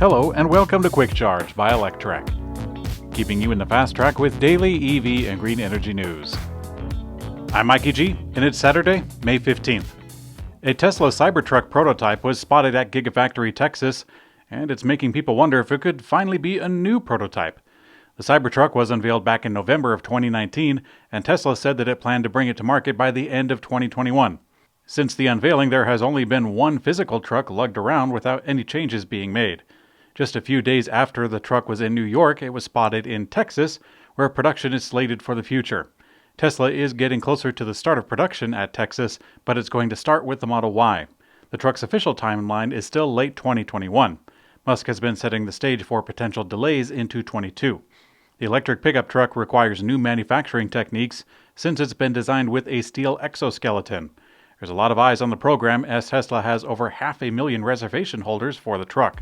Hello and welcome to Quick Charge by Electrek, keeping you in the fast track with daily EV and green energy news. I'm Mikey G, and it's Saturday, May 15th. A Tesla Cybertruck prototype was spotted at Gigafactory, Texas, and it's making people wonder if it could finally be a new prototype. The Cybertruck was unveiled back in November of 2019, and Tesla said that it planned to bring it to market by the end of 2021. Since the unveiling, there has only been one physical truck lugged around without any changes being made. Just a few days after the truck was in New York, it was spotted in Texas, where production is slated for the future. Tesla is getting closer to the start of production at Texas, but it's going to start with the Model Y. The truck's official timeline is still late 2021. Musk has been setting the stage for potential delays into 2022. The electric pickup truck requires new manufacturing techniques since it's been designed with a steel exoskeleton. There's a lot of eyes on the program as Tesla has over 500,000 reservation holders for the truck.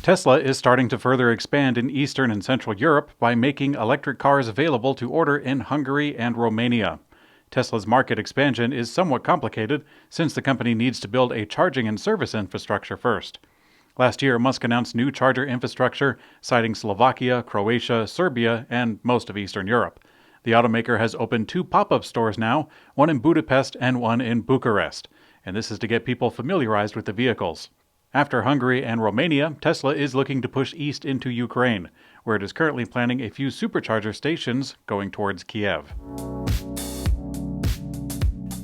Tesla is starting to further expand in Eastern and Central Europe by making electric cars available to order in Hungary and Romania. Tesla's market expansion is somewhat complicated since the company needs to build a charging and service infrastructure first. Last year, Musk announced new charger infrastructure, citing Slovakia, Croatia, Serbia, and most of Eastern Europe. The automaker has opened 2 pop-up stores now, one in Budapest and one in Bucharest, and this is to get people familiarized with the vehicles. After Hungary and Romania, Tesla is looking to push east into Ukraine, where it is currently planning a few supercharger stations going towards Kiev.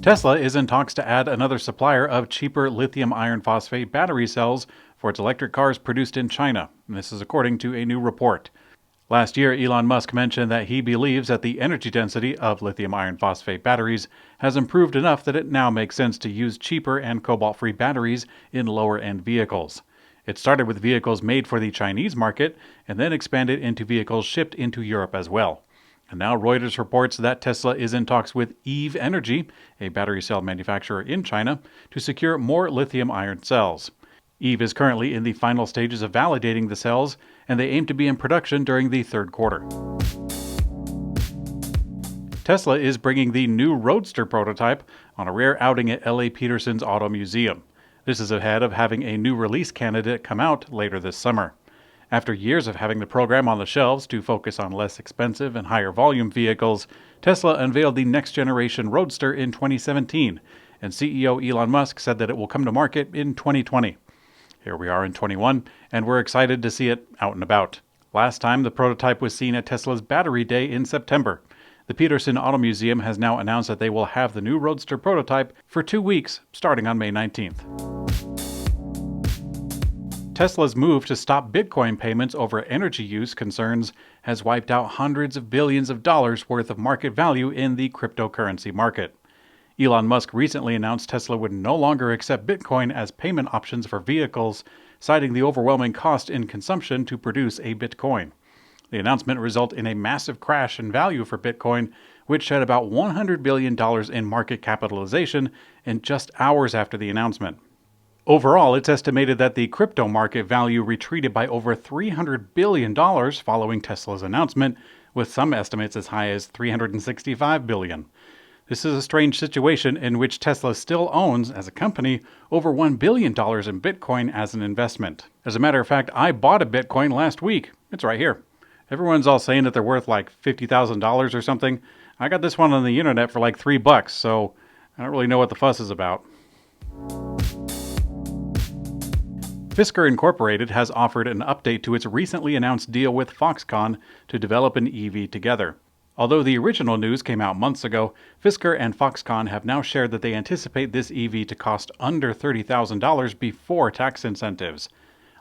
Tesla is in talks to add another supplier of cheaper lithium iron phosphate battery cells for its electric cars produced in China. And this is according to a new report. Last year, Elon Musk mentioned that he believes that the energy density of lithium iron phosphate batteries has improved enough that it now makes sense to use cheaper and cobalt-free batteries in lower-end vehicles. It started with vehicles made for the Chinese market and then expanded into vehicles shipped into Europe as well. And now Reuters reports that Tesla is in talks with Eve Energy, a battery cell manufacturer in China, to secure more lithium iron cells. Eve is currently in the final stages of validating the cells, and they aim to be in production during the third quarter. Tesla is bringing the new Roadster prototype on a rare outing at L.A. Peterson's Auto Museum. This is ahead of having a new release candidate come out later this summer. After years of having the program on the shelves to focus on less expensive and higher volume vehicles, Tesla unveiled the next generation Roadster in 2017, and CEO Elon Musk said that it will come to market in 2020. Here we are in 21, and we're excited to see it out and about. Last time, the prototype was seen at Tesla's Battery Day in September. The Peterson Auto Museum has now announced that they will have the new Roadster prototype for 2 weeks, starting on May 19th. Tesla's move to stop Bitcoin payments over energy use concerns has wiped out hundreds of billions of dollars worth of market value in the cryptocurrency market. Elon Musk recently announced Tesla would no longer accept Bitcoin as payment options for vehicles, citing the overwhelming cost in consumption to produce a Bitcoin. The announcement resulted in a massive crash in value for Bitcoin, which shed about $100 billion in market capitalization in just hours after the announcement. Overall, it's estimated that the crypto market value retreated by over $300 billion following Tesla's announcement, with some estimates as high as $365 billion. This is a strange situation in which Tesla still owns, as a company, over $1 billion in Bitcoin as an investment. As a matter of fact, I bought a Bitcoin last week. It's right here. Everyone's all saying that they're worth like $50,000 or something. I got this one on the internet for like $3, so I don't really know what the fuss is about. Fisker Incorporated has offered an update to its recently announced deal with Foxconn to develop an EV together. Although the original news came out months ago, Fisker and Foxconn have now shared that they anticipate this EV to cost under $30,000 before tax incentives.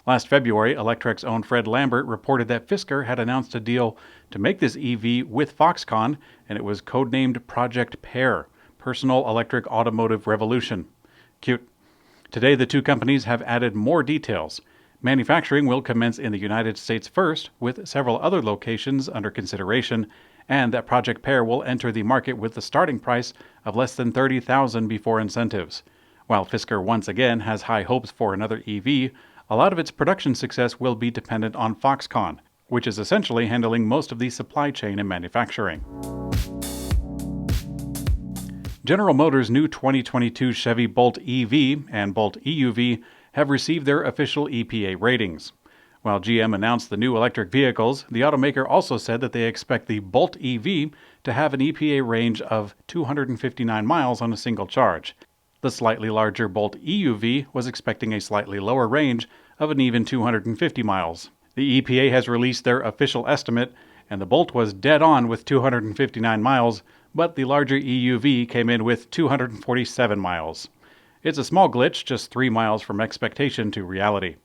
Last February, Electrek's own Fred Lambert reported that Fisker had announced a deal to make this EV with Foxconn, and it was codenamed Project PEAR, Personal Electric Automotive Revolution. Cute. Today, the two companies have added more details. Manufacturing will commence in the United States first, with several other locations under consideration, and that Project PEAR will enter the market with the starting price of less than $30,000 before incentives. While Fisker once again has high hopes for another EV, a lot of its production success will be dependent on Foxconn, which is essentially handling most of the supply chain and manufacturing. General Motors' new 2022 Chevy Bolt EV and Bolt EUV have received their official EPA ratings. While GM announced the new electric vehicles, the automaker also said that they expect the Bolt EV to have an EPA range of 259 miles on a single charge. The slightly larger Bolt EUV was expecting a slightly lower range of an even 250 miles. The EPA has released their official estimate, and the Bolt was dead on with 259 miles, but the larger EUV came in with 247 miles. It's a small glitch, just 3 miles from expectation to reality.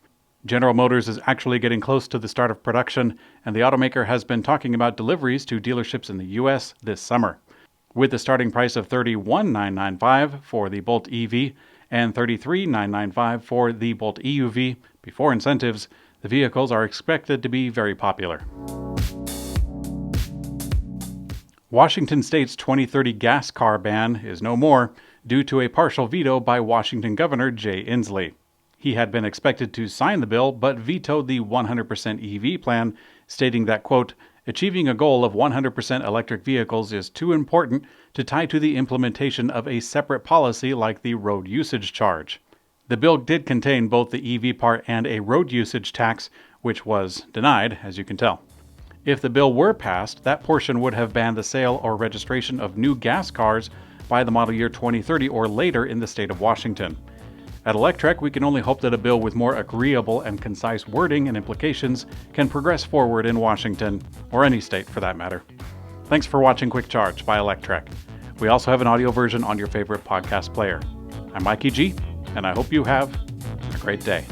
General Motors is actually getting close to the start of production, and the automaker has been talking about deliveries to dealerships in the U.S. this summer. With the starting price of $31,995 for the Bolt EV and $33,995 for the Bolt EUV, before incentives, the vehicles are expected to be very popular. Washington State's 2030 gas car ban is no more due to a partial veto by Washington Governor Jay Inslee. He had been expected to sign the bill, but vetoed the 100% EV plan, stating that, quote, achieving a goal of 100% electric vehicles is too important to tie to the implementation of a separate policy like the road usage charge. The bill did contain both the EV part and a road usage tax, which was denied, as you can tell. If the bill were passed, that portion would have banned the sale or registration of new gas cars by the model year 2030 or later in the state of Washington. At Electrek, we can only hope that a bill with more agreeable and concise wording and implications can progress forward in Washington, or any state for that matter. Thanks for watching Quick Charge by Electrek. We also have an audio version on your favorite podcast player. I'm Mikey G, and I hope you have a great day.